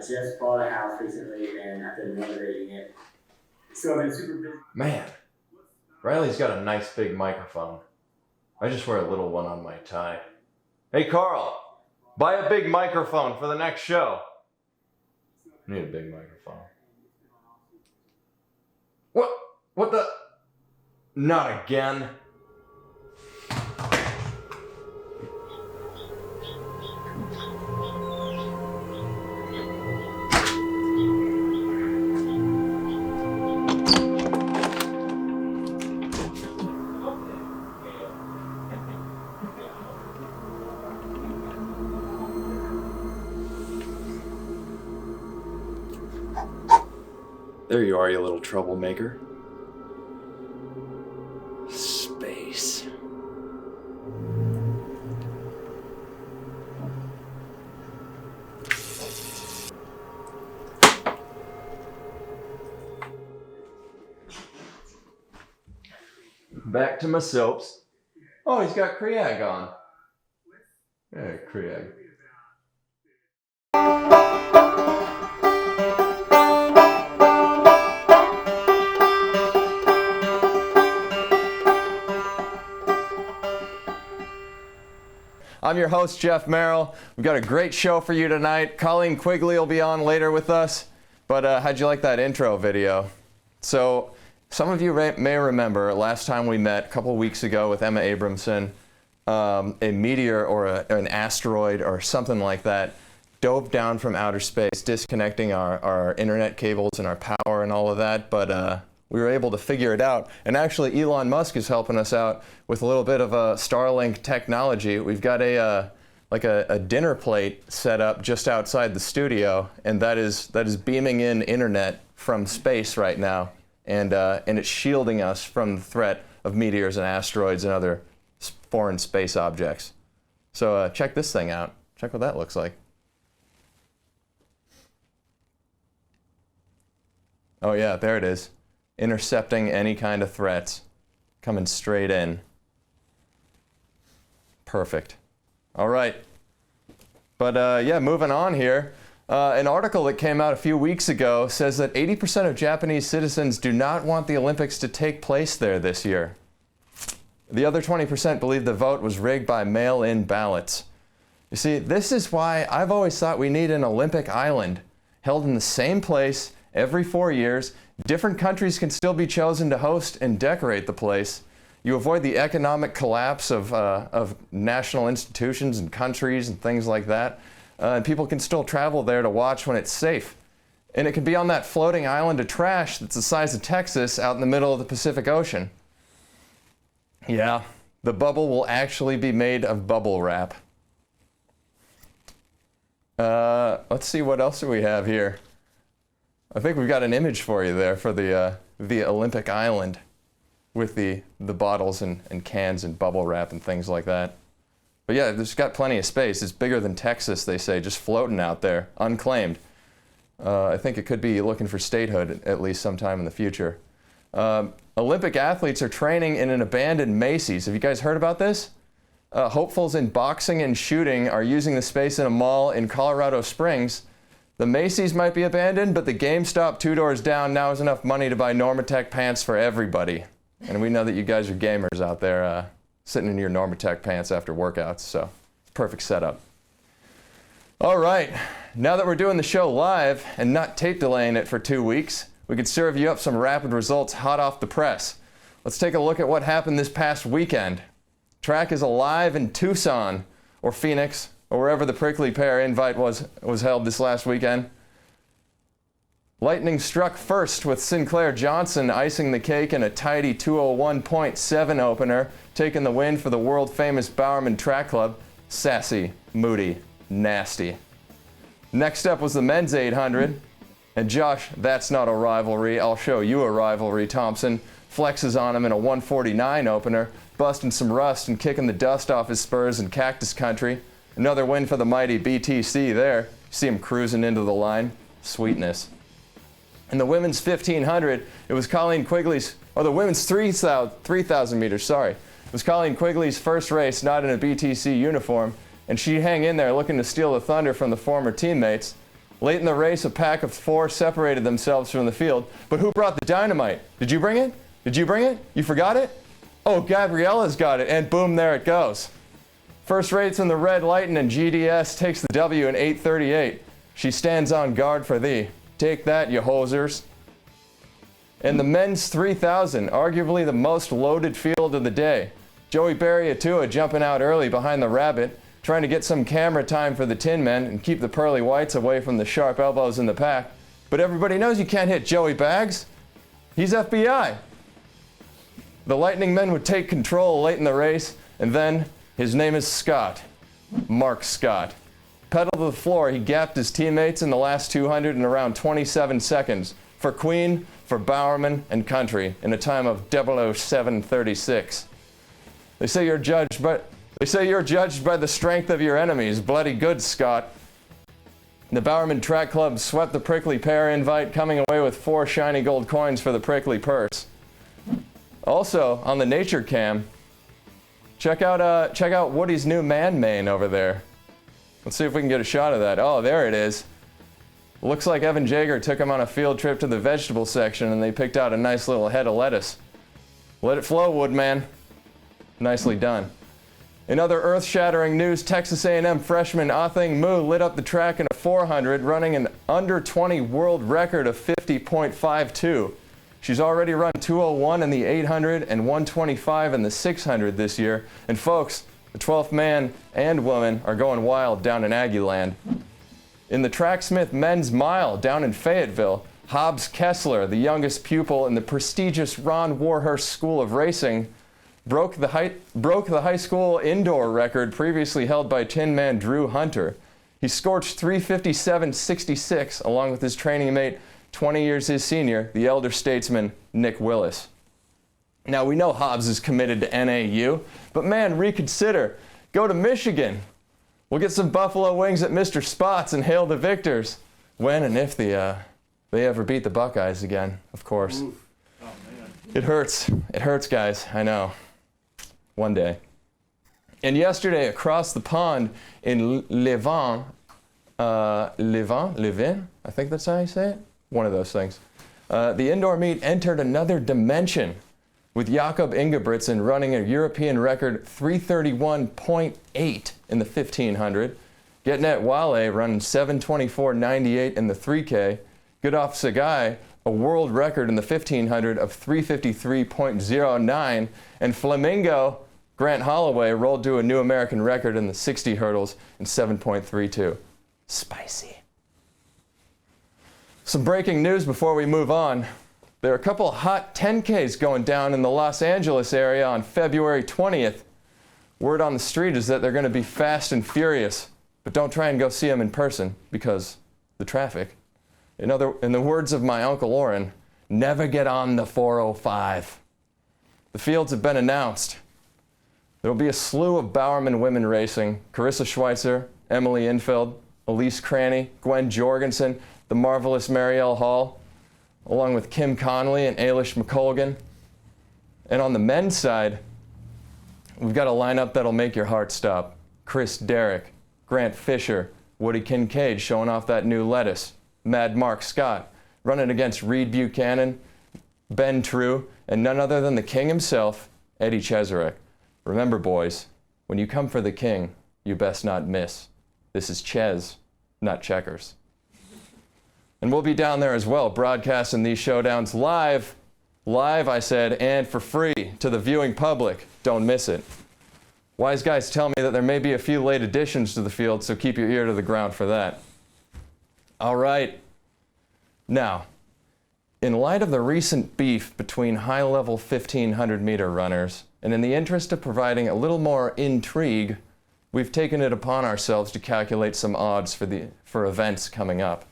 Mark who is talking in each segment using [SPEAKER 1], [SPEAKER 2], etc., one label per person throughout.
[SPEAKER 1] just bought a house recently and I've been renovating it. So I've been super busy.
[SPEAKER 2] Man, Riley's got a nice big microphone. I just wear a little one on my tie. Hey Carl, buy a big microphone for the next show. I need a big microphone. What the? Not again. There you are, you little troublemaker. Space. Back to my soaps. Oh, he's got Krieg on. Yeah, Krieg. I'm your host, Jeff Merrill. We've got a great show for you tonight. Colleen Quigley will be on later with us. But how'd you like that intro video? So, some of you may remember last time we met a couple weeks ago with Emma Abramson, a meteor or an asteroid or something like that dove down from outer space, disconnecting our internet cables and our power and all of that. But we were able to figure it out. And actually, Elon Musk is helping us out with a little bit of Starlink technology. We've got a dinner plate set up just outside the studio, and that is beaming in internet from space right now, and it's shielding us from the threat of meteors and asteroids and other foreign space objects. So check this thing out. Check what that looks like. Oh yeah, there it is. Intercepting any kind of threats, coming straight in. Perfect. All right. But yeah, moving on here. An article that came out a few weeks ago says that 80% of Japanese citizens do not want the Olympics to take place there this year. The other 20% believe the vote was rigged by mail-in ballots. You see, this is why I've always thought we need an Olympic island, held in the same place every 4 years. Different countries can still be chosen to host and decorate the place. You avoid the economic collapse of national institutions and countries and things like that. And people can still travel there to watch when it's safe. And it can be on that floating island of trash that's the size of Texas out in the middle of the Pacific Ocean. Yeah, the bubble will actually be made of bubble wrap. Let's see, what else do we have here? I think we've got an image for you there for the Olympic Island with the bottles and cans and bubble wrap and things like that. But yeah, there's got plenty of space. It's bigger than Texas, they say, just floating out there, unclaimed. I think it could be looking for statehood at least sometime in the future. Olympic athletes are training in an abandoned Macy's. Have you guys heard about this? Hopefuls in boxing and shooting are using the space in a mall in Colorado Springs. The Macy's might be abandoned, but the GameStop 2 doors down now has enough money to buy Normatec pants for everybody. And we know that you guys are gamers out there sitting in your Normatec pants after workouts, so it's a perfect setup. All right, now that we're doing the show live and not tape delaying it for 2 weeks, we could serve you up some rapid results hot off the press. Let's take a look at what happened this past weekend. Track is alive in Tucson, or Phoenix, or wherever the Prickly Pear invite was held this last weekend. Lightning struck first with Sinclair Johnson icing the cake in a tidy 201.7 opener, taking the win for the world-famous Bowerman Track Club. Sassy, moody, nasty. Next up was the men's 800. And Josh, that's not a rivalry, I'll show you a rivalry, Thompson flexes on him in a 149 opener, busting some rust and kicking the dust off his spurs in Cactus Country. Another win for the mighty BTC there. See him cruising into the line. Sweetness. In the women's 1500, it was Colleen Quigley's, or the women's 3,000 meters, sorry. It was Colleen Quigley's first race, not in a BTC uniform, and she hang in there looking to steal the thunder from the former teammates. Late in the race, a pack of 4 separated themselves from the field. But who brought the dynamite? Did you bring it? Did you bring it? You forgot it? Oh, Gabriella's got it, and boom, there it goes. First race in the Red Lightning, and GDS takes the W in 8:38. She stands on guard for thee. Take that, you hosers. In the men's 3,000, arguably the most loaded field of the day. Joey Barriatua jumping out early behind the rabbit, trying to get some camera time for the Tin Men and keep the pearly whites away from the sharp elbows in the pack. But everybody knows you can't hit Joey Bags. He's FBI. The Lightning men would take control late in the race, and then his name is Scott. Mark Scott. Pedal to the floor, he gapped his teammates in the last 200 in around 27 seconds. For Queen, for Bowerman, and country in a time of 007:36. They say you're judged by the strength of your enemies. Bloody good, Scott. The Bowerman Track Club swept the prickly pear invite, coming away with 4 shiny gold coins for the prickly purse. Also, on the nature cam, check out Woody's new man mane over there. Let's see if we can get a shot of that. Oh, there it is. Looks like Evan Jager took him on a field trip to the vegetable section and they picked out a nice little head of lettuce. Let it flow, Woodman. Nicely done. In other earth-shattering news, Texas A&M freshman Athing Mu lit up the track in a 400, running an under 20 world record of 50.52. She's already run 201 in the 800 and 125 in the 600 this year. And folks, the 12th man and woman are going wild down in Aggie land. In the Tracksmith men's mile down in Fayetteville, Hobbs Kessler, the youngest pupil in the prestigious Ron Warhurst School of Racing, broke the high school indoor record previously held by Tin Man Drew Hunter. He scorched 3:57.66 along with his training mate, 20 years his senior, the elder statesman Nick Willis. Now we know Hobbs is committed to NAU, but man, reconsider. Go to Michigan. We'll get some buffalo wings at Mr. Spots and hail the victors. When and if they ever beat the Buckeyes again, of course.
[SPEAKER 3] Oof. Oh, man.
[SPEAKER 2] It hurts. It hurts, guys. I know. One day. And yesterday, across the pond in Lievin, I think that's how you say it? One of those things. The indoor meet entered another dimension with Jakob Ingebrigtsen running a European record 331.8 in the 1500. Getnet Wale running 724.98 in the 3K. Gudolf Sagai, a world record in the 1500 of 353.09. And Flamingo Grant Holloway rolled to a new American record in the 60 hurdles in 7.32. Spicy. Some breaking news before we move on. There are a couple hot 10Ks going down in the Los Angeles area on February 20th. Word on the street is that they're going to be fast and furious, but don't try and go see them in person because the traffic. In the words of my Uncle Orrin, never get on the 405. The fields have been announced. There will be a slew of Bowerman women racing: Carissa Schweitzer, Emily Infeld, Elise Cranny, Gwen Jorgensen, the marvelous Marielle Hall, along with Kim Connolly and Ailish McColgan. And on the men's side, we've got a lineup that'll make your heart stop. Chris Derrick, Grant Fisher, Woody Kincaid showing off that new lettuce, Mad Mark Scott running against Reed Buchanan, Ben True, and none other than the king himself, Eddie Cheserek. Remember, boys, when you come for the king, you best not miss. This is Ches, not checkers. And we'll be down there as well, broadcasting these showdowns live, I said, and for free to the viewing public. Don't miss it. Wise guys tell me that there may be a few late additions to the field, so keep your ear to the ground for that. All right. Now, in light of the recent beef between high-level 1,500-meter runners, and in the interest of providing a little more intrigue, we've taken it upon ourselves to calculate some odds for events coming up.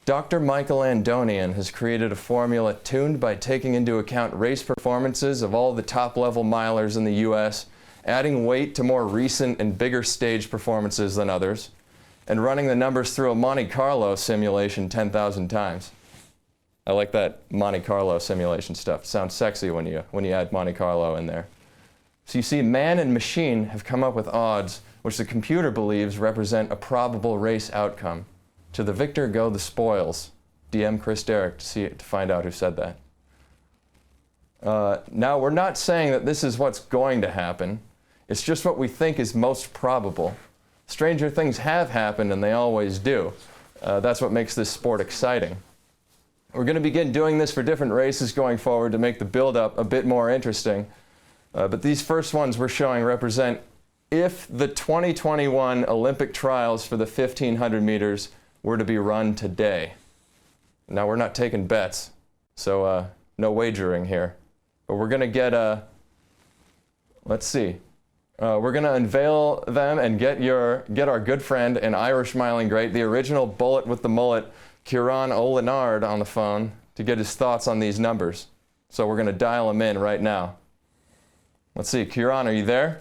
[SPEAKER 2] Dr. Michael Andonian has created a formula tuned by taking into account race performances of all the top-level milers in the U.S., adding weight to more recent and bigger stage performances than others, and running the numbers through a Monte Carlo simulation 10,000 times. I like that Monte Carlo simulation stuff. It sounds sexy when you add Monte Carlo in there. So you see, man and machine have come up with odds which the computer believes represent a probable race outcome. To the victor go the spoils. DM Chris Derrick to find out who said that. Now, we're not saying that this is what's going to happen. It's just what we think is most probable. Stranger things have happened, and they always do. That's what makes this sport exciting. We're going to begin doing this for different races going forward to make the build-up a bit more interesting. But these first ones we're showing represent if the 2021 Olympic trials for the 1,500 meters were to be run today. Now, we're not taking bets, so no wagering here. But we're going to get let's see. We're going to unveil them and get our good friend and Irish smiling great, the original bullet with the mullet, Ciaran O'Lionaird, on the phone to get his thoughts on these numbers. So we're going to dial him in right now. Let's see. Ciaran, are you there?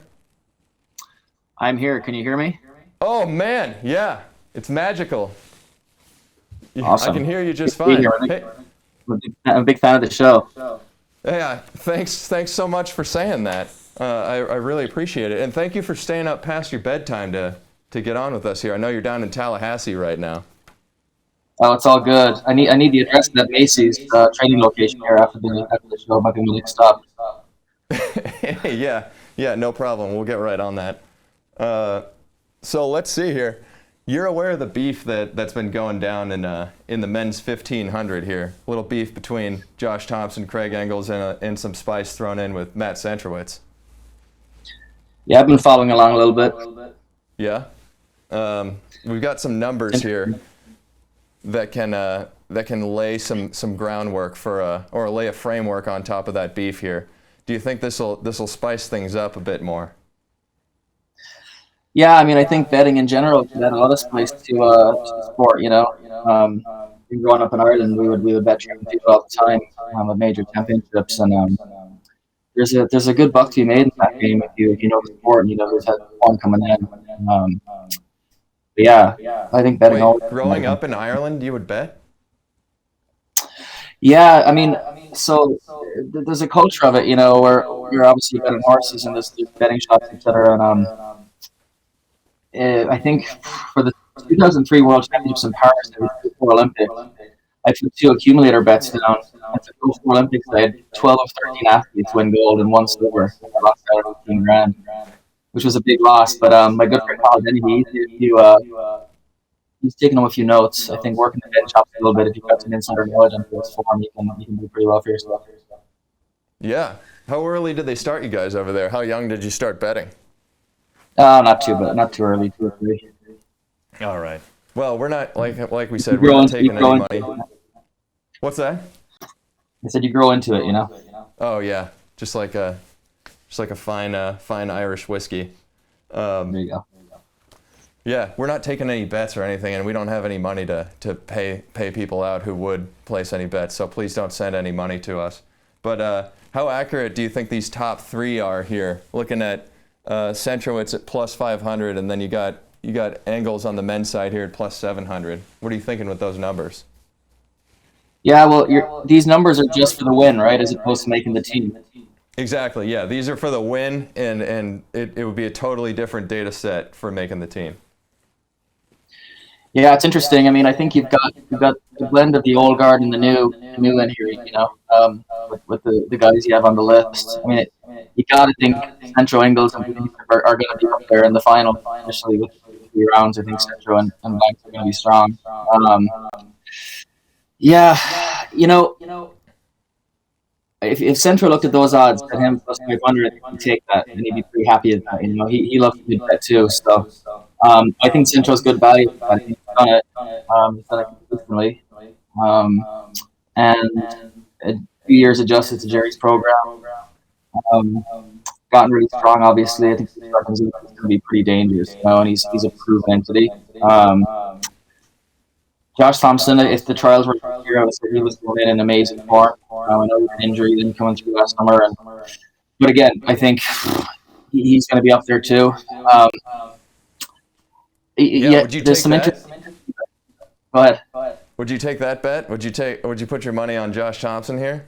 [SPEAKER 3] I'm here. Can you hear me?
[SPEAKER 2] Oh, man. Yeah. It's magical.
[SPEAKER 3] Awesome.
[SPEAKER 2] I can hear you just fine. Hey.
[SPEAKER 3] I'm a big fan of the show.
[SPEAKER 2] Yeah, thanks so much for saying that. I really appreciate it. And thank you for staying up past your bedtime to get on with us here. I know you're down in Tallahassee right now.
[SPEAKER 3] Oh, it's all good. I need the address of that Macy's training location here after the show. Might be my next stop.
[SPEAKER 2] Yeah, no problem. We'll get right on that. So let's see here. You're aware of the beef that's been going down in the men's 1,500 here. A little beef between Josh Thompson, Craig Engels, and some spice thrown in with Matt Centrowitz.
[SPEAKER 3] Yeah, I've been following along a little bit.
[SPEAKER 2] Yeah. We've got some numbers here that can lay some groundwork for or lay a framework on top of that beef here. Do you think this will spice things up a bit more?
[SPEAKER 3] Yeah, I mean, I think betting in general can add a lot of spice to the sport. You know, growing up in Ireland, we would bet German people all the time at major championships, and there's a good buck to be made in that game if you know the sport and you know who's had one coming in. But yeah, I think betting.
[SPEAKER 2] Wait, growing up in Ireland, you would bet?
[SPEAKER 3] Yeah, I mean, so there's a culture of it, you know, where you're obviously betting horses and there's betting shops, etc. And I think for the 2003 World Championships in Paris and the 2004 Olympics, I put 2 accumulator bets down. At the first Olympics, I had 12 of 13 athletes win gold and 1 silver. I lost out on 18 grand, which was a big loss. But my good friend Colin, he's taking him a few notes. I think working the bet shops a little bit, if you've got some insider knowledge on this form, you can do pretty well for yourself.
[SPEAKER 2] Yeah. How early did they start you guys over there? How young did you start betting?
[SPEAKER 3] Not too early, 2 or 3.
[SPEAKER 2] All right. Well, we're not like we said, we're not taking any money. What's that?
[SPEAKER 3] I said you grow into it, you know.
[SPEAKER 2] Oh yeah, just like a fine Irish whiskey.
[SPEAKER 3] There you go.
[SPEAKER 2] Yeah, we're not taking any bets or anything, and we don't have any money to pay people out who would place any bets. So please don't send any money to us. But how accurate do you think these top 3 are here? Looking at Centrowitz at plus 500, and then you got Engels on the men's side here at plus 700. What are you thinking with those numbers?
[SPEAKER 3] Yeah, well, these numbers are just for the win, right, as opposed to making the team.
[SPEAKER 2] Exactly. Yeah, these are for the win, and it would be a totally different data set for making the team.
[SPEAKER 3] Yeah, it's interesting. I mean, I think you've got the blend of the old guard and the new in here. You know, with the guys you have on the list. I mean, you got to think Centro, Engels, and are going to be up there in the final, especially with 3 rounds. I think Centro and Blanks are going to be strong. Yeah, you know, if Centro looked at those odds at him plus 500, he'd take that and he'd be pretty happy at that. You know, he loves to do that too. So I think Centro's good value. I think he's done it consistently, and a few years adjusted to Jerry's program. Gotten really strong. Obviously, I think he's going to be pretty dangerous. You know, and he's a proven entity. Josh Thompson, if the trials were here, I would say he was going in amazing form. I know he had an injury then coming through last summer, but again, I think he's going to be up there too.
[SPEAKER 2] Would you take that?
[SPEAKER 3] Go ahead.
[SPEAKER 2] Would you take that bet? Would you put your money on Josh Thompson here?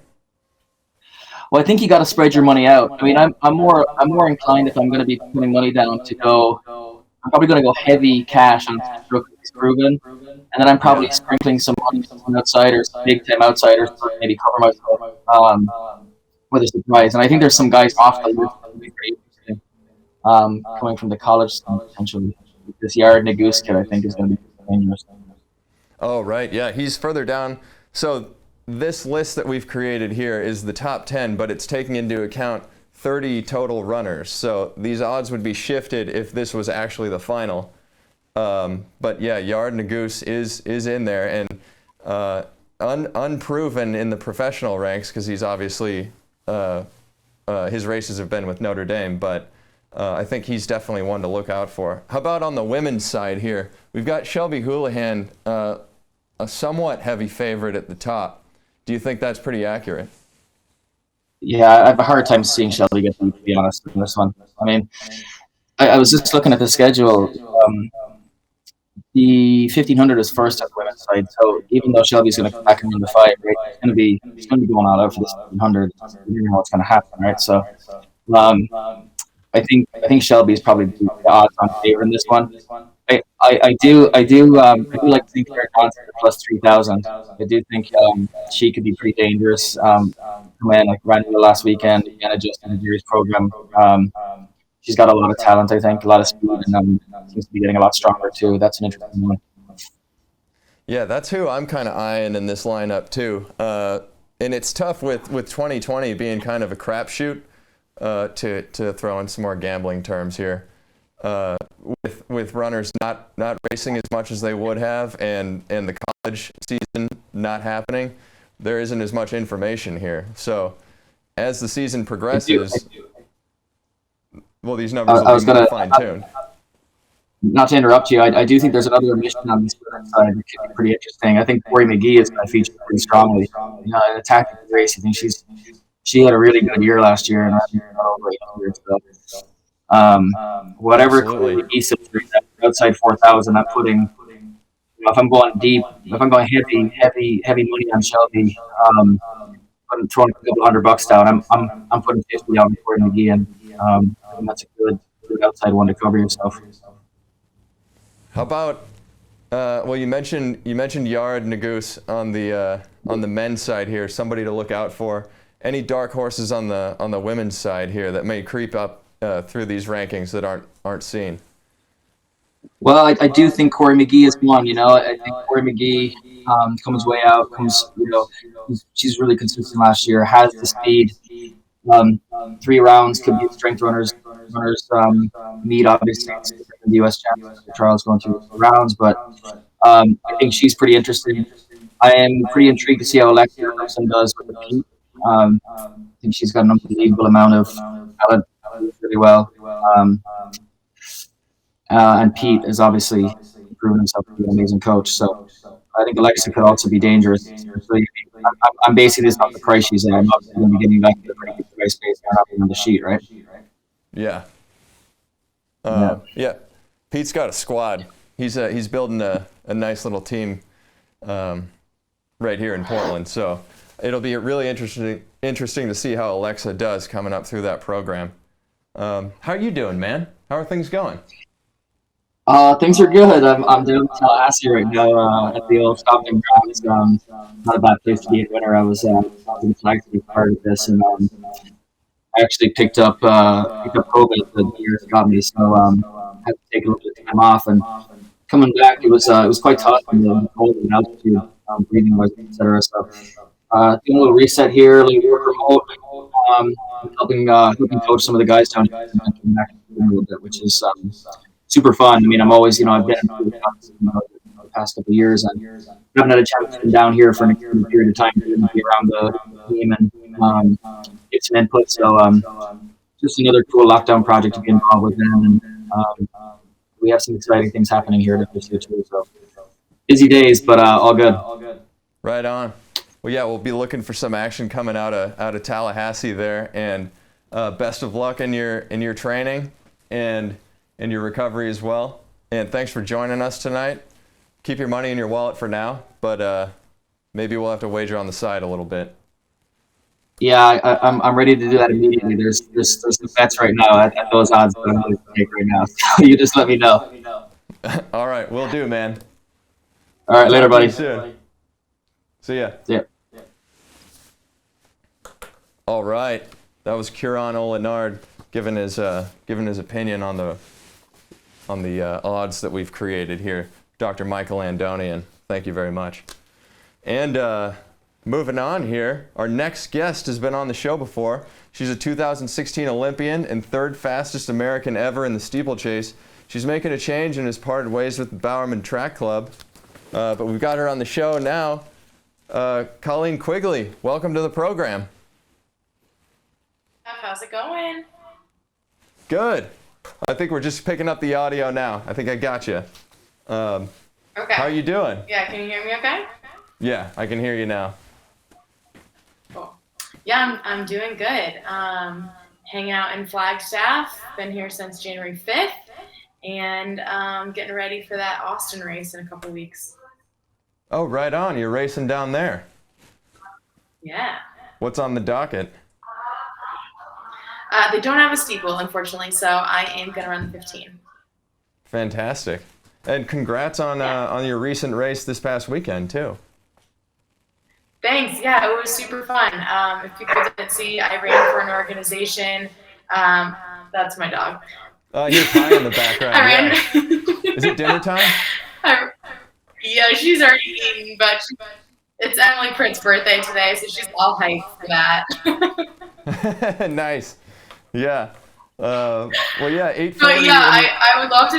[SPEAKER 3] Well, I think you got to spread your money out. I mean, I'm more inclined if I'm going to be putting money down to go I'm probably going to go heavy cash on Brooke Proven, and then I'm probably sprinkling some money on some outsiders, big time outsiders, to maybe cover myself with a surprise. And I think there's some guys off the list that would be pretty interesting, coming from the college scene potentially. This Yard Nagoose kid, I think, is going to be dangerous.
[SPEAKER 2] Oh, right. Yeah, he's further down. So this list that we've created here is the top 10, but it's taking into account 30 total runners. So these odds would be shifted if this was actually the final. But yeah, Yard Nagoose is in there, and unproven in the professional ranks because he's obviously his races have been with Notre Dame, but I think he's definitely one to look out for. How about on the women's side here? We've got Shelby Houlihan, a somewhat heavy favorite at the top. Do you think that's pretty accurate?
[SPEAKER 3] Yeah, I have a hard time seeing Shelby get them, to be honest, in this one. I mean, I was just looking at the schedule. The 1500 is first on the women's side, so even though Shelby's going to come back in the fight, right, he's going to be going all out for this 1500. You know what's going to happen, right? So, I think Shelby's probably the odds on favor in this one. I do like to think Claire Johnson at plus 3,000. I do think she could be pretty dangerous. Come in like ran the last weekend and adjust in the Jerry's program. She's got a lot of talent, I think, a lot of speed, and seems to be getting a lot stronger too. That's an interesting one.
[SPEAKER 2] Yeah, that's who I'm kind of eyeing in this lineup too. And it's tough with 2020 being kind of a crapshoot to throw in some more gambling terms here. With runners not racing as much as they would have, and the college season not happening, there isn't as much information here. So as the season progresses, well, these numbers will be more fine-tuned.
[SPEAKER 3] Not to interrupt you, I do think there's another mission on this side that could be pretty interesting. I think Corey McGee is going to feature pretty strongly. In attacking the race, I think she had a really good year last year, and I think not over 8 years. So, whatever Corey McGee says, outside 4,000, I'm putting. If I'm going deep, if I'm going heavy money on Shelby, I'm throwing a couple $100 down. I'm putting 50 down on Corey McGee, and I think that's a good outside one to cover yourself.
[SPEAKER 2] How about well, you mentioned Yard Nagoose on the men's side here, somebody to look out for. Any dark horses on the women's side here that may creep up through these rankings that aren't seen?
[SPEAKER 3] Well, I do think Corey McGee is one. I think Corey McGee comes way out. She's really consistent last year. Has the speed. 3 rounds could be strength runners meet obviously in the U.S. Championship trials going through rounds, but I think she's pretty interesting. I am pretty intrigued to see how Alexa Thompson does with the Pete. I think she's got an unbelievable amount of talent, really well. And Pete is obviously proven himself to be an amazing coach. So I think Alexa could also be dangerous. So I'm basing this off the price she's at. I'm not going to be getting back to the pretty good price based on the sheet, right?
[SPEAKER 2] Yeah. Yeah. Pete's got a squad. He's building a nice little team right here in Portland. So it'll be really interesting to see how Alexa does coming up through that program. How are you doing, man? How are things going?
[SPEAKER 3] Things are good. I'm doing Tallahassee right now at the old stomping grounds. Not a bad place to be in winter. I was in flag to be part of this, and I actually picked up COVID the year it got me, so I had to take a little bit of time off. And coming back, it was quite tough in the cold and altitude, breathing wise, etc. So doing a little reset here, a little work remote, helping coach some of the guys down here and back a little bit, which is super fun. I mean, I'm always, I've been in the past couple of years, and haven't had a chance to come down here for an extended period of time to be around the team and get some input. So just another cool lockdown project to be involved with them. And we have some exciting things happening here this year too. So busy days, but all good.
[SPEAKER 2] Right on. Well, yeah, we'll be looking for some action coming out of Tallahassee there, and best of luck in your training and in your recovery as well. And thanks for joining us tonight. Keep your money in your wallet for now, but maybe we'll have to wager on the side a little bit.
[SPEAKER 3] Yeah, I'm ready to do that immediately. There's some bets right now at those odds that I'm going to take right now. So you just let me know.
[SPEAKER 2] All right, will do, man.
[SPEAKER 3] All right, later,
[SPEAKER 2] Talk to
[SPEAKER 3] buddy.
[SPEAKER 2] you soon. See ya.
[SPEAKER 3] See ya.
[SPEAKER 2] All right, that was Ciaran O'Lionaird giving his opinion on the odds that we've created here. Dr. Michael Andonian, thank you very much. And moving on here, our next guest has been on the show before. She's a 2016 Olympian and third fastest American ever in the steeplechase. She's making a change and has parted ways with the Bowerman Track Club. But we've got her on the show now. Colleen Quigley, welcome to the program.
[SPEAKER 4] How's it going?
[SPEAKER 2] Good. I think we're just picking up the audio now. I think I got you.
[SPEAKER 4] Okay.
[SPEAKER 2] How are you doing?
[SPEAKER 4] Yeah, can you hear me okay?
[SPEAKER 2] Yeah, I can hear you now.
[SPEAKER 4] Cool. Yeah, I'm doing good. Hanging out in Flagstaff. Been here since January 5th. And getting ready for that Austin race in a couple weeks.
[SPEAKER 2] Oh, right on. You're racing down there.
[SPEAKER 4] Yeah.
[SPEAKER 2] What's on the docket?
[SPEAKER 4] They don't have a steeple, unfortunately, so I am going to run the 15.
[SPEAKER 2] Fantastic. And congrats on your recent race this past weekend, too.
[SPEAKER 4] Thanks. Yeah, it was super fun. If people didn't see, I ran for an organization. That's my dog.
[SPEAKER 2] Here's Pie in the background.
[SPEAKER 4] I ran.
[SPEAKER 2] Yeah. Is it dinner time?
[SPEAKER 4] Yeah, she's already eaten, but it's Emily Pritt's birthday today, so she's all hyped for that.
[SPEAKER 2] Nice. Yeah. Well, yeah, 8:40.
[SPEAKER 4] But yeah, I would love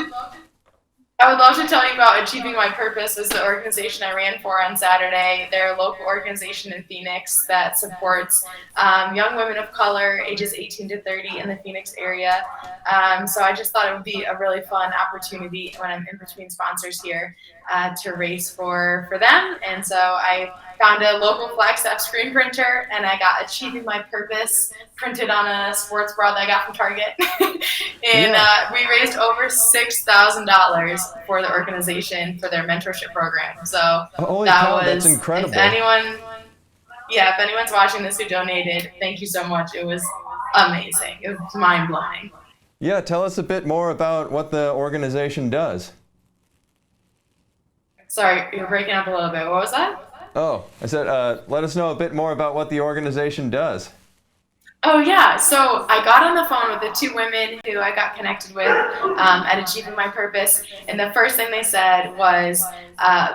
[SPEAKER 4] to tell you about Achieving My Purpose as the organization I ran for on Saturday. They're a local organization in Phoenix that supports young women of color, ages 18 to 30 in the Phoenix area. So I just thought it would be a really fun opportunity when I'm in between sponsors here to race for them. And so I found a local Flagstaff screen printer, and I got Achieving My Purpose printed on a sports bra that I got from Target. And we raised over $6,000 for the organization for their mentorship program. So
[SPEAKER 2] Holy cow, that's incredible.
[SPEAKER 4] If anyone's watching this who donated, thank you so much. It was amazing. It was mind-blowing.
[SPEAKER 2] Yeah, tell us a bit more about what the organization does.
[SPEAKER 4] Sorry, you're breaking up a little bit. What was that?
[SPEAKER 2] Oh, I said, let us know a bit more about what the organization does.
[SPEAKER 4] Oh, yeah. So I got on the phone with the two women who I got connected with at Achieving My Purpose. And the first thing they said was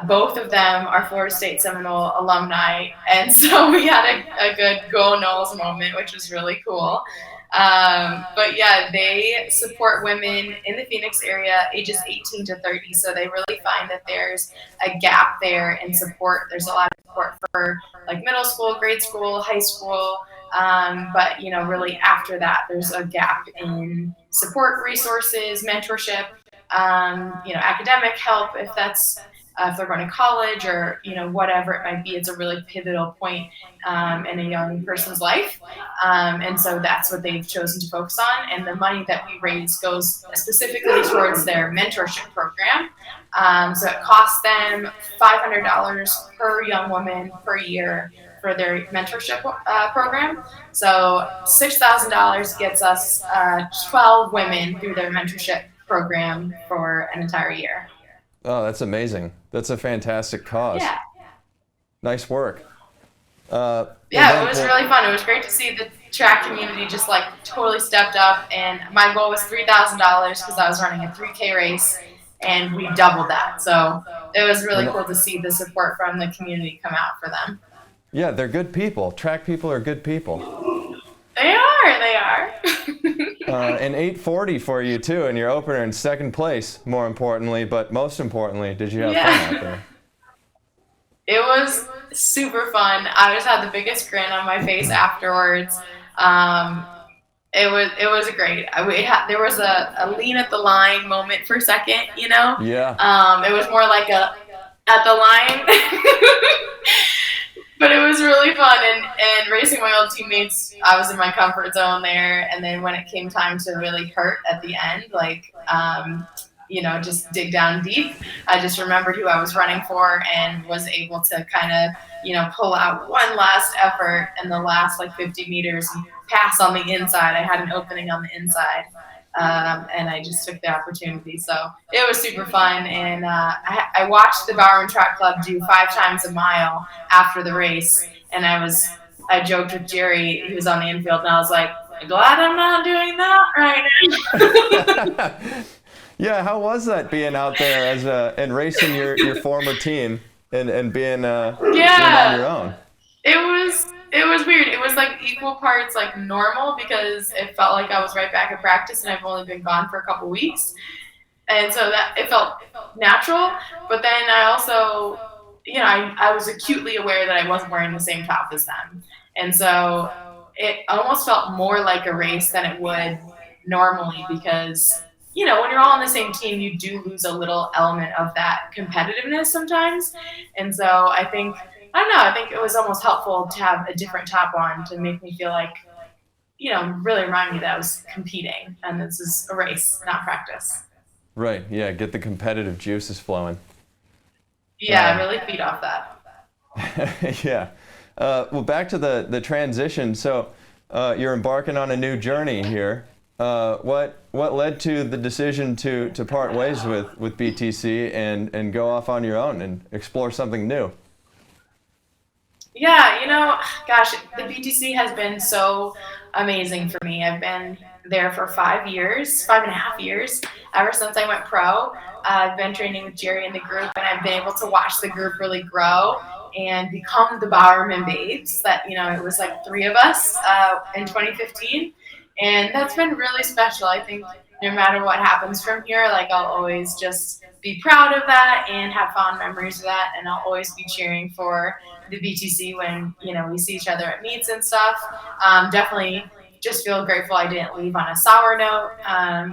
[SPEAKER 4] both of them are Florida State Seminole alumni. And so we had a good Go Noles moment, which was really cool. But yeah, they support women in the Phoenix area, ages 18 to 30. So they really find that there's a gap there in support. There's a lot of support for like middle school, grade school, high school. But really after that, there's a gap in support resources, mentorship, academic help if that's if they're going to college or whatever it might be. It's a really pivotal point in a young person's life, and so that's what they've chosen to focus on. And the money that we raise goes specifically towards their mentorship program. So it costs them $500 per young woman per year for their mentorship program. So $6,000 gets us 12 women through their mentorship program for an entire year.
[SPEAKER 2] Oh, that's amazing. That's a fantastic cause.
[SPEAKER 4] Yeah.
[SPEAKER 2] Nice work.
[SPEAKER 4] It was really fun. It was great to see the track community just totally stepped up. And my goal was $3,000 because I was running a 3K race, and we doubled that. So it was really cool to see the support from the community come out for them.
[SPEAKER 2] Yeah, they're good people. Track people are good people.
[SPEAKER 4] They are.
[SPEAKER 2] And 8:40 for you too, and your opener in second place, more importantly, but most importantly, did you have fun out there?
[SPEAKER 4] It was super fun. I just had the biggest grin on my face afterwards. It was great. There was a lean at the line moment for a second,
[SPEAKER 2] Yeah.
[SPEAKER 4] It was more like a at the line. But it was really fun, and racing my old teammates, I was in my comfort zone there, and then when it came time to really hurt at the end, just dig down deep. I just remembered who I was running for and was able to kind of, pull out one last effort in the last 50 meters and pass on the inside. I had an opening on the inside. And I just took the opportunity. So it was super fun. And I watched the Bowerman Track Club do 5 times a mile after the race. And I joked with Jerry, he was on the infield, and I was like, glad I'm not doing that right now.
[SPEAKER 2] Yeah, how was that being out there and racing your former team and being on your own?
[SPEAKER 4] It was weird. It was equal parts normal because it felt like I was right back at practice and I've only been gone for a couple weeks. And so that it felt natural, but then I also, I was acutely aware that I wasn't wearing the same top as them. And so it almost felt more like a race than it would normally because, when you're all on the same team, you do lose a little element of that competitiveness sometimes. And so I think it was almost helpful to have a different top on to make me feel like, really remind me that I was competing and this is a race, not practice.
[SPEAKER 2] Right, yeah, get the competitive juices flowing.
[SPEAKER 4] Yeah, really feed off that.
[SPEAKER 2] Yeah. Well, back to the transition. So you're embarking on a new journey here. What led to the decision to part ways with BTC and go off on your own and explore something new?
[SPEAKER 4] Yeah, gosh, the BTC has been so amazing for me. I've been there for 5.5 years, ever since I went pro. I've been training with Jerry and the group, and I've been able to watch the group really grow and become the Bowerman Babes. That, it was 3 of us in 2015, and that's been really special. I think no matter what happens from here, I'll always just be proud of that and have fond memories of that, and I'll always be cheering for the BTC when, we see each other at meets and stuff. Definitely just feel grateful I didn't leave on a sour note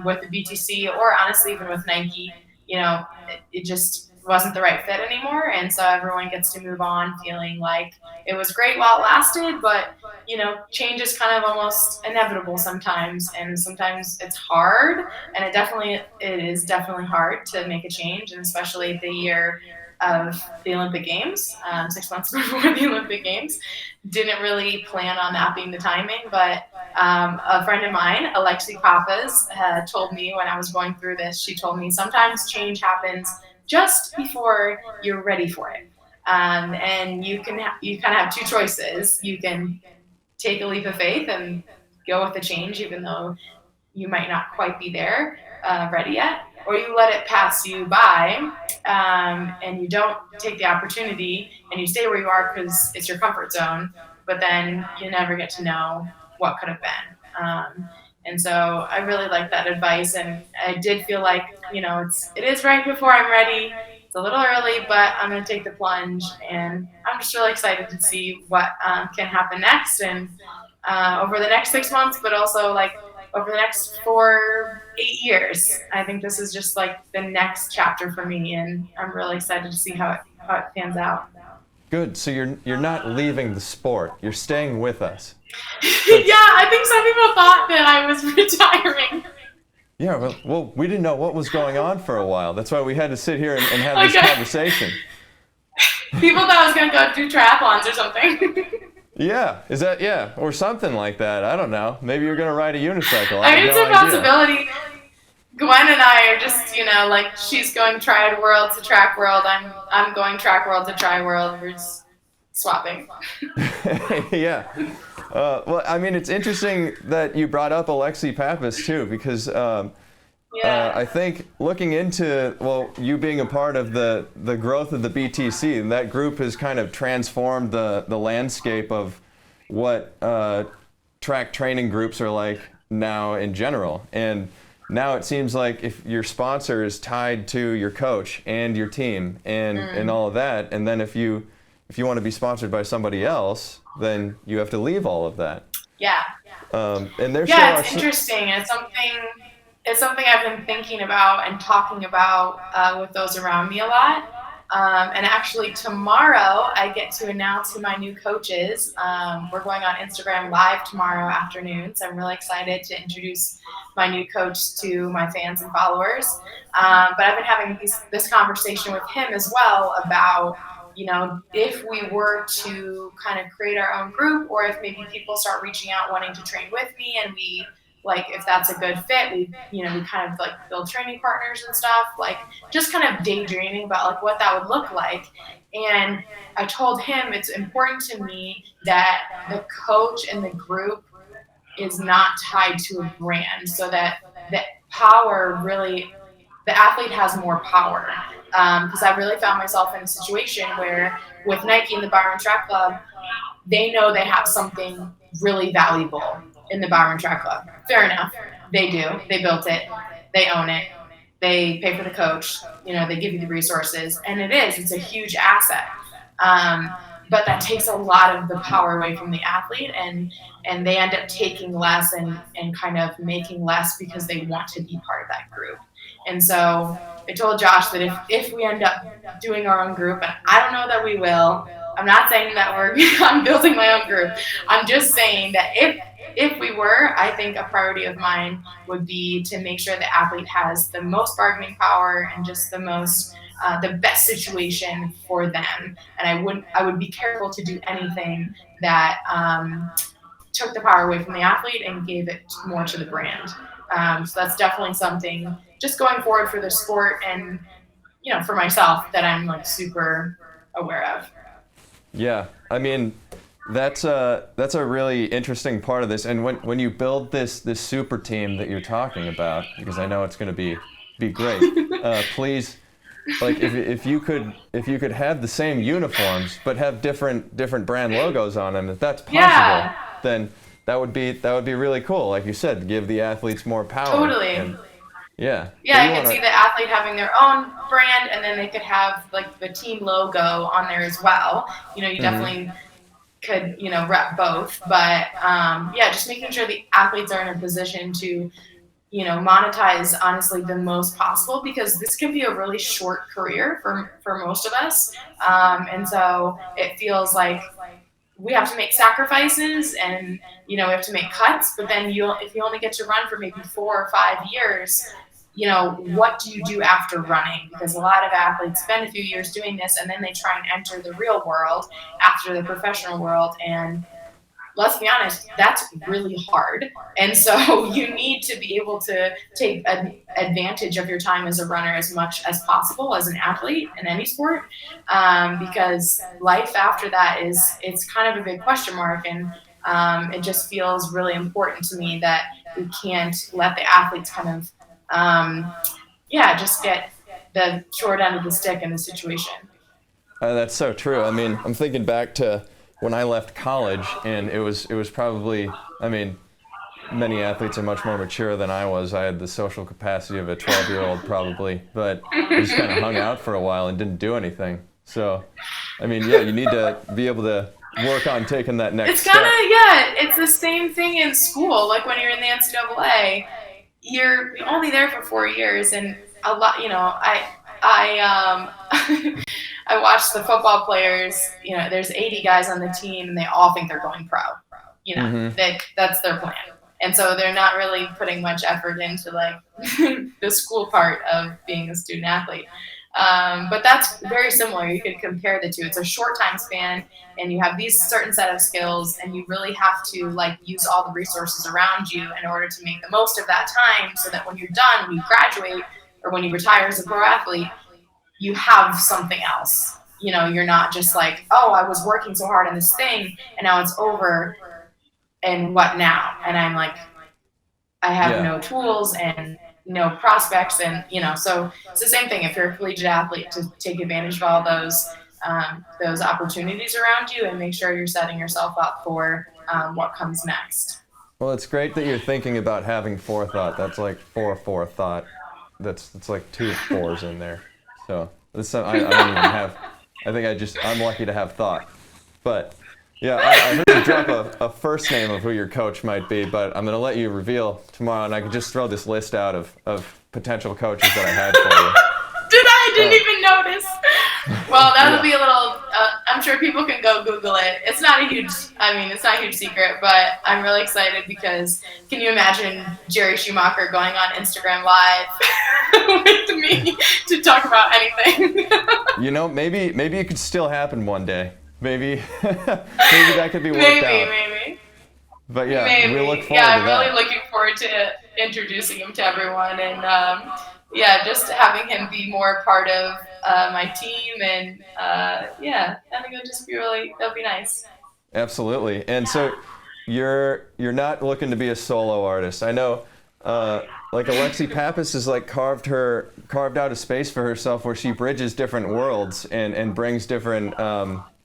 [SPEAKER 4] with the BTC or honestly even with Nike. It just wasn't the right fit anymore, and so everyone gets to move on feeling like it was great while it lasted, but change is kind of almost inevitable sometimes, and sometimes it's hard, and it is definitely hard to make a change, and especially the year of the Olympic Games, 6 months before the Olympic Games. Didn't really plan on that being the timing, but a friend of mine, Alexi Pappas, told me when I was going through this, she told me sometimes change happens just before you're ready for it. And you kind of have 2 choices. You can take a leap of faith and go with the change, even though you might not quite be there ready yet, or you let it pass you by and you don't take the opportunity and you stay where you are because it's your comfort zone, but then you never get to know what could have been. And so I really like that advice, and I did feel like, it is right before I'm ready. It's a little early, but I'm going to take the plunge, and I'm just really excited to see what can happen next and over the next 6 months, but also over the next 8 years. I think this is just the next chapter for me, and I'm really excited to see how it pans out.
[SPEAKER 2] Good. So you're not leaving the sport. You're staying with us.
[SPEAKER 4] Yeah, I think some people thought that I was retiring.
[SPEAKER 2] Yeah, well, we didn't know what was going on for a while. That's why we had to sit here and have this conversation.
[SPEAKER 4] People thought I was going to go do triathlons or something.
[SPEAKER 2] Yeah, or something like that. I don't know. Maybe you're going to ride a unicycle.
[SPEAKER 4] It's a possibility. Gwen and I are just, she's going tri world to track world. I'm going track world to tri world. We're just swapping.
[SPEAKER 2] Yeah. Well, I mean, it's interesting that you brought up Alexi Pappas too, because I think looking into, you being a part of the growth of the BTC, and that group has kind of transformed the landscape of what track training groups are like now in general. And now it seems like if your sponsor is tied to your coach and your team and all of that, and then if you want to be sponsored by somebody else, then you have to leave all of that.
[SPEAKER 4] Yeah.
[SPEAKER 2] And there's
[SPEAKER 4] it's interesting. It's something I've been thinking about and talking about with those around me a lot. And actually tomorrow I get to announce who my new coach is. We're going on Instagram Live tomorrow afternoon, so I'm really excited to introduce my new coach to my fans and followers. But I've been having this conversation with him as well about, if we were to kind of create our own group, or if maybe people start reaching out wanting to train with me, and we, like, if that's a good fit, we kind of like build training partners and stuff, like just kind of daydreaming about like what that would look like. And I told him it's important to me that the coach and the group is not tied to a brand, so that the power really, the athlete has more power. Because I really found myself in a situation where with Nike and the Byron Track Club, they know they have something really valuable in the Byron Track Club. Fair enough. They do. They built it. They own it. They pay for the coach. They give you the resources. And it's a huge asset. But that takes a lot of the power away from the athlete, and they end up taking less and kind of making less because they want to be part of that group. And so I told Josh that if we end up doing our own group, and I don't know that we will, I'm not saying that I'm building my own group. I'm just saying that if we were, I think a priority of mine would be to make sure the athlete has the most bargaining power and just the best situation for them. And I would be careful to do anything that took the power away from the athlete and gave it more to the brand. So that's definitely something just going forward for the sport and, for myself, that I'm like super aware of.
[SPEAKER 2] Yeah, I mean, that's a really interesting part of this. And when you build this super team that you're talking about, because I know it's going to be great, please, like if you could have the same uniforms but have different brand logos on them, if that's possible, then that would be really cool. Like you said, give the athletes more power.
[SPEAKER 4] Totally.
[SPEAKER 2] And, yeah.
[SPEAKER 4] I could see the athlete having their own brand, and then they could have like the team logo on there as well. You definitely could, rep both. But just making sure the athletes are in a position to, monetize honestly the most possible, because this can be a really short career for most of us. And so it feels like we have to make sacrifices, and we have to make cuts. But then if you only get to run for maybe 4 or 5 years, what do you do after running? Because a lot of athletes spend a few years doing this, and then they try and enter the real world after the professional world. And let's be honest, that's really hard. And so you need to be able to take advantage of your time as a runner as much as possible as an athlete in any sport, because life after that it's kind of a big question mark. And it just feels really important to me that we can't let the athletes kind of just get the short end of the stick in the situation.
[SPEAKER 2] That's so true. I mean, I'm thinking back to when I left college, and it was probably, I mean, many athletes are much more mature than I was. I had the social capacity of a 12-year-old probably, but I just kind of hung out for a while and didn't do anything. So, I mean, you need to be able to work on taking that next step.
[SPEAKER 4] It's the same thing in school. Like when you're in the NCAA, you're only there for 4 years, and a lot, I watch the football players, there's 80 guys on the team, and they all think they're going pro. That's their plan. And so they're not really putting much effort into like the school part of being a student athlete. But that's very similar. You could compare the two. It's a short time span, and you have these certain set of skills, and you really have to like use all the resources around you in order to make the most of that time, so that when you're done, when you graduate, or when you retire as a pro athlete, you have something else. You're not just like, oh, I was working so hard on this thing, and now it's over, and what now? And I'm like, I have no tools and no prospects, and so it's the same thing if you're a collegiate athlete, to take advantage of all those opportunities around you and make sure you're setting yourself up for what comes next.
[SPEAKER 2] Well, it's great that you're thinking about having forethought. That's like forethought. That's like 2 4s in there. So I don't even have. I think I'm lucky to have thought. But yeah, I heard you drop a first name of who your coach might be, but I'm going to let you reveal tomorrow, and I can just throw this list out of potential coaches that I had for you.
[SPEAKER 4] I didn't even notice. Well, that'll be a little. I'm sure people can go Google it. It's not a huge. It's not a huge secret, but I'm really excited because can you imagine Jerry Schumacher going on Instagram Live with me to talk about anything?
[SPEAKER 2] Maybe it could still happen one day. Maybe that could be worked out.
[SPEAKER 4] Maybe.
[SPEAKER 2] But yeah,
[SPEAKER 4] Maybe.
[SPEAKER 2] we look forward to
[SPEAKER 4] I'm
[SPEAKER 2] that.
[SPEAKER 4] really looking forward to introducing him to everyone and just having him be more part of my team and I think that'll be nice.
[SPEAKER 2] Absolutely. And so you're not looking to be a solo artist. I know like Alexi Pappas has like carved out a space for herself where she bridges different worlds and brings different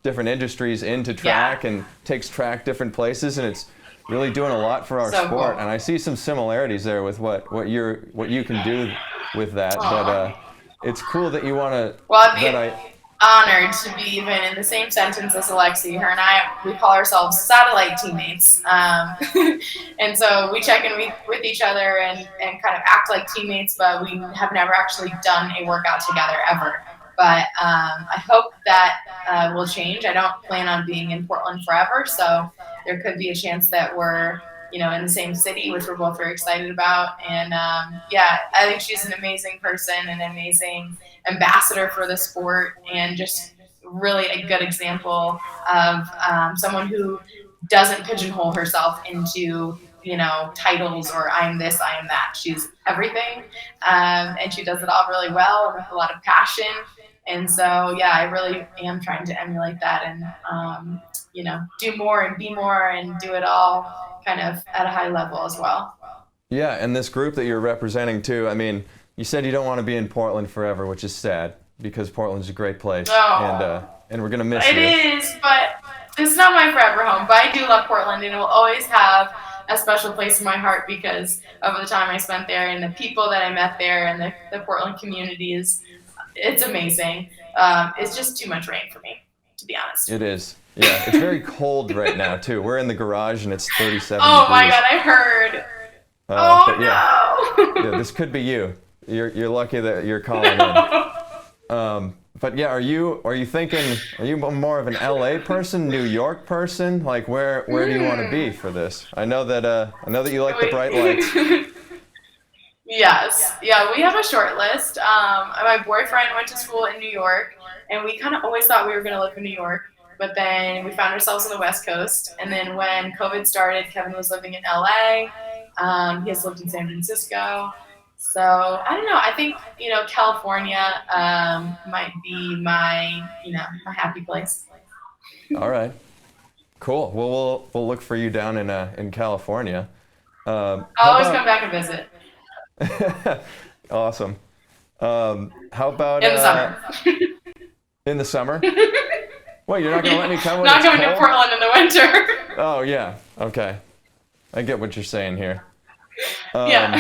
[SPEAKER 2] industries into track and takes track different places, and it's really doing a lot for our sport.
[SPEAKER 4] Cool.
[SPEAKER 2] And I see some similarities there with what you can do with that.
[SPEAKER 4] Aww.
[SPEAKER 2] But it's cool that you want to.
[SPEAKER 4] Well, I'd be honored to be even in the same sentence as Alexi. Her and I, we call ourselves satellite teammates. And so we check in with each other and kind of act like teammates, but we have never actually done a workout together ever. But I hope that will change. I don't plan on being in Portland forever, so there could be a chance that we're, in the same city, which we're both very excited about. And I think she's an amazing person, an amazing ambassador for the sport, and just really a good example of someone who doesn't pigeonhole herself into, titles or I'm this, I am that. She's everything, and she does it all really well and with a lot of passion. And so, I really am trying to emulate that and, do more and be more and do it all kind of at a high level as well.
[SPEAKER 2] Yeah, and this group that you're representing too, you said you don't want to be in Portland forever, which is sad because Portland's a great place.
[SPEAKER 4] Oh,
[SPEAKER 2] and we're going to miss you.
[SPEAKER 4] It is, but it's not my forever home. But I do love Portland, and it will always have a special place in my heart because of the time I spent there and the people that I met there and the Portland community it's amazing. It's just too much rain for me, to be honest.
[SPEAKER 2] It is. Yeah, it's very cold right now too. We're in the garage and it's 37
[SPEAKER 4] Oh
[SPEAKER 2] degrees.
[SPEAKER 4] my God, I heard.
[SPEAKER 2] No. Yeah, this could be you. You're lucky that you're calling in. But yeah, are you thinking? Are you more of an LA person, New York person? Like where do you want to be for this? I know that you like the bright lights.
[SPEAKER 4] Yes. Yeah, we have a short list. My boyfriend went to school in New York, and we kind of always thought we were going to live in New York. But then we found ourselves on the West Coast. And then when COVID started, Kevin was living in LA. He has lived in San Francisco. So I don't know. I think, California might be my happy place.
[SPEAKER 2] All right. Cool. Well, we'll look for you down in California.
[SPEAKER 4] I'll always come back and visit.
[SPEAKER 2] Awesome. How about
[SPEAKER 4] in the summer?
[SPEAKER 2] In the summer? Wait, you're not gonna let me come?
[SPEAKER 4] Not going to Portland in the winter.
[SPEAKER 2] Oh yeah. Okay. I get what you're saying here.
[SPEAKER 4] Yeah.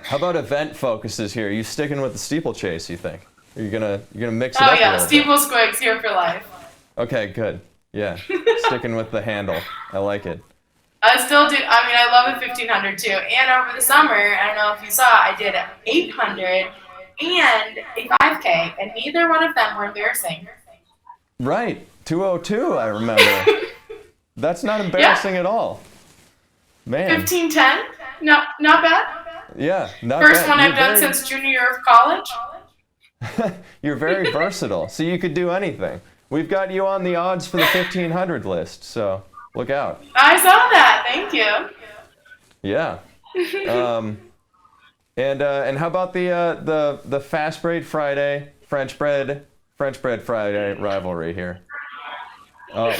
[SPEAKER 2] How about event focuses here? Are you sticking with the steeplechase, you think? Are you gonna mix it up?
[SPEAKER 4] Oh
[SPEAKER 2] a
[SPEAKER 4] yeah,
[SPEAKER 2] little
[SPEAKER 4] steeple squigs here for life.
[SPEAKER 2] Okay, good. Yeah. Sticking with the handle. I like it.
[SPEAKER 4] I still do. I love a 1500 too. And over the summer, I don't know if you saw, I did an 800 and a 5K, and neither one of them were embarrassing.
[SPEAKER 2] Right. 202, I remember. That's not embarrassing at all. Man.
[SPEAKER 4] 1510? Not bad.
[SPEAKER 2] Yeah, not
[SPEAKER 4] First
[SPEAKER 2] bad.
[SPEAKER 4] one I've done since junior year of college.
[SPEAKER 2] You're very versatile, so you could do anything. We've got you on the odds for the 1500 list, so look out.
[SPEAKER 4] I saw that. Thank you.
[SPEAKER 2] Yeah. And how about the Fast Bread Friday, French bread Friday rivalry here?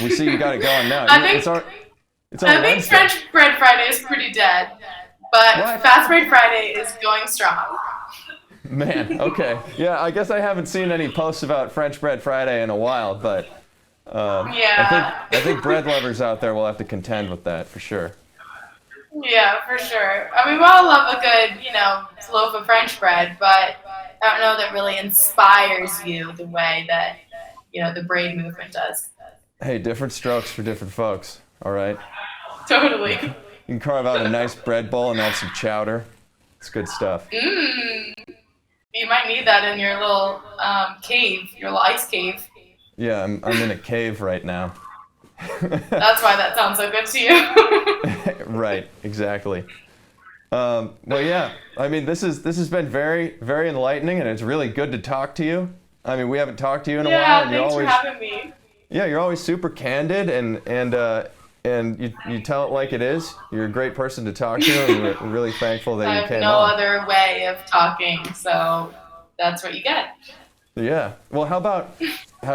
[SPEAKER 2] We see you got it going now.
[SPEAKER 4] I think French Bread Friday is pretty dead, but Fast Bread Friday is going strong.
[SPEAKER 2] Man, okay. Yeah, I guess I haven't seen any posts about French Bread Friday in a while, but
[SPEAKER 4] yeah.
[SPEAKER 2] I think bread lovers out there will have to contend with that for sure.
[SPEAKER 4] Yeah, for sure. We all love a good, loaf of French bread, but I don't know that really inspires you the way that, the braid movement does.
[SPEAKER 2] Hey, different strokes for different folks, all right?
[SPEAKER 4] Totally.
[SPEAKER 2] You can carve out a nice bread bowl and add some chowder. It's good stuff.
[SPEAKER 4] You might need that in your little cave, your little ice cave.
[SPEAKER 2] Yeah, I'm in a cave right now.
[SPEAKER 4] That's why that sounds so good to you.
[SPEAKER 2] Right, exactly. Well, yeah. I mean, this has been very, very enlightening, and it's really good to talk to you. I mean, we haven't talked to you in a while,
[SPEAKER 4] Yeah,
[SPEAKER 2] and you're
[SPEAKER 4] thanks
[SPEAKER 2] always
[SPEAKER 4] for having me.
[SPEAKER 2] yeah, you're always super candid, and you tell it like it is. You're a great person to talk to, and we're really thankful that
[SPEAKER 4] I
[SPEAKER 2] you
[SPEAKER 4] have
[SPEAKER 2] came
[SPEAKER 4] no
[SPEAKER 2] on.
[SPEAKER 4] other way of talking, so that's what you get.
[SPEAKER 2] Yeah. Well,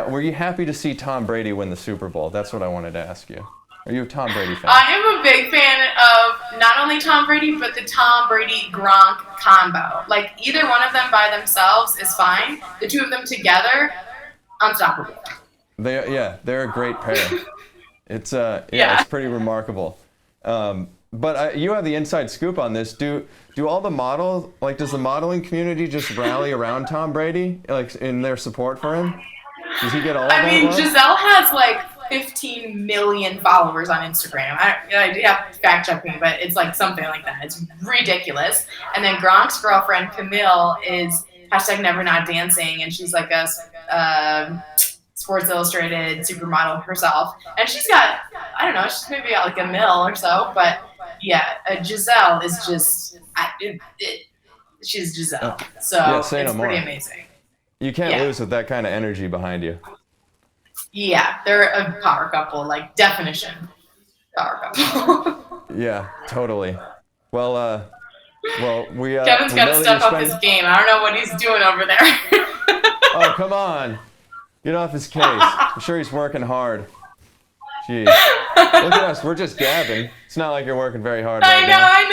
[SPEAKER 2] were you happy to see Tom Brady win the Super Bowl? That's what I wanted to ask you. Are you a Tom Brady fan?
[SPEAKER 4] I am a big fan of not only Tom Brady, but the Tom Brady-Gronk combo. Like, either one of them by themselves is fine. The two of them together, unstoppable.
[SPEAKER 2] They're a great pair. It's
[SPEAKER 4] Yeah.
[SPEAKER 2] it's pretty remarkable. But you have the inside scoop on this. Do all the does the modeling community just rally around Tom Brady, like in their support for him? Does he get all of that
[SPEAKER 4] I mean,
[SPEAKER 2] love?
[SPEAKER 4] Giselle has like 15 million followers on Instagram. I do have to fact check me, but it's like something like that. It's ridiculous. And then Gronk's girlfriend Camille is #NeverNotDancing, and she's like a Sports Illustrated supermodel herself. And she's got, I don't know, she's maybe got like a mil or so. But yeah, Giselle is just, she's Giselle. So
[SPEAKER 2] Yeah, say
[SPEAKER 4] it's
[SPEAKER 2] no
[SPEAKER 4] pretty
[SPEAKER 2] more.
[SPEAKER 4] amazing.
[SPEAKER 2] You can't
[SPEAKER 4] Yeah.
[SPEAKER 2] lose with that kind of energy behind you.
[SPEAKER 4] Yeah, they're a power couple, like definition power couple.
[SPEAKER 2] Yeah, totally. Well, we
[SPEAKER 4] Kevin's
[SPEAKER 2] we
[SPEAKER 4] got
[SPEAKER 2] know
[SPEAKER 4] to
[SPEAKER 2] that
[SPEAKER 4] step
[SPEAKER 2] you
[SPEAKER 4] up
[SPEAKER 2] spend-
[SPEAKER 4] his game. I don't know what he's doing over there.
[SPEAKER 2] Oh, come on. Get off his case. I'm sure he's working hard. Jeez. Look at us. We're just gabbing. It's not like you're working very hard right now.
[SPEAKER 4] I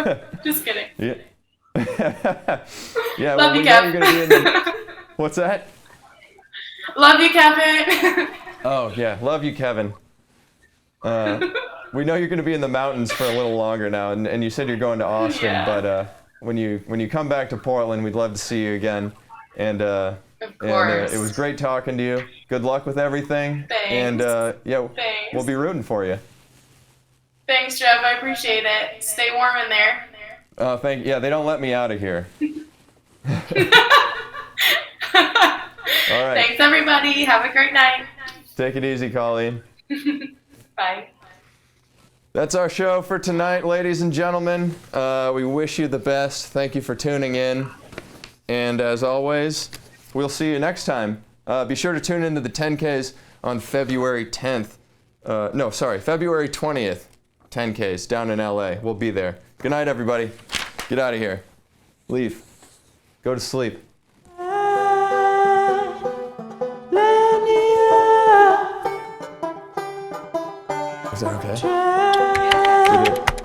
[SPEAKER 4] know. Just kidding.
[SPEAKER 2] Yeah. Yeah,
[SPEAKER 4] Love you,
[SPEAKER 2] we know
[SPEAKER 4] Kev.
[SPEAKER 2] you're going to be in the... What's that?
[SPEAKER 4] Love you, Kevin.
[SPEAKER 2] Oh, yeah. Love you, Kevin. We know you're going to be in the mountains for a little longer now, and you said you're going to Austin,
[SPEAKER 4] Yeah.
[SPEAKER 2] but when you come back to Portland, we'd love to see you again. And
[SPEAKER 4] Of course.
[SPEAKER 2] it was great talking to you. Good luck with everything.
[SPEAKER 4] Thanks.
[SPEAKER 2] And yeah,
[SPEAKER 4] Thanks.
[SPEAKER 2] we'll be rooting for you.
[SPEAKER 4] Thanks, Jeff. I appreciate it. Stay warm in there.
[SPEAKER 2] Yeah, they don't let me out of here. All right.
[SPEAKER 4] Thanks, everybody. Have a great night.
[SPEAKER 2] Take it easy, Colleen.
[SPEAKER 4] Bye.
[SPEAKER 2] That's our show for tonight, ladies and gentlemen. We wish you the best. Thank you for tuning in. And as always, we'll see you next time. Be sure to tune into the 10Ks on February 10th. February 20th. 10Ks down in LA. We'll be there. Good night, everybody. Get out of here. Leave. Go to sleep. Is that okay?